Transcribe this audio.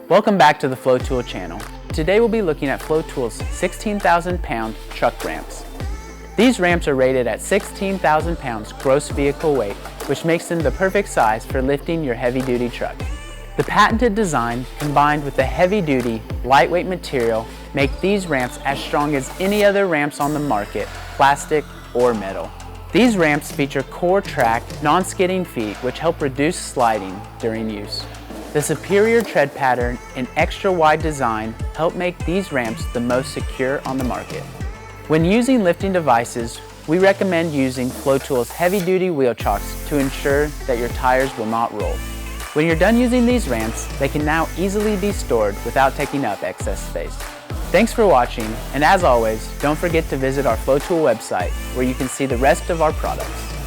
Welcome back to the FloTool channel. Today we'll be looking at FloTool's 16,000 pound truck ramps. These ramps are rated at 16,000 pounds gross vehicle weight, which makes them the perfect size for lifting your heavy duty truck. The patented design combined with the heavy duty, lightweight material make these ramps as strong as any other ramps on the market, plastic or metal. These ramps feature Core-Trac non-skidding feet which help reduce sliding during use. The superior tread pattern and extra wide design help make these ramps the most secure on the market. When using lifting devices, we recommend using FloTool's heavy-duty wheel chocks to ensure that your tires will not roll. When you're done using these ramps, they can now easily be stored without taking up excess space. Thanks for watching, and as always, don't forget to visit our FloTool website where you can see the rest of our products.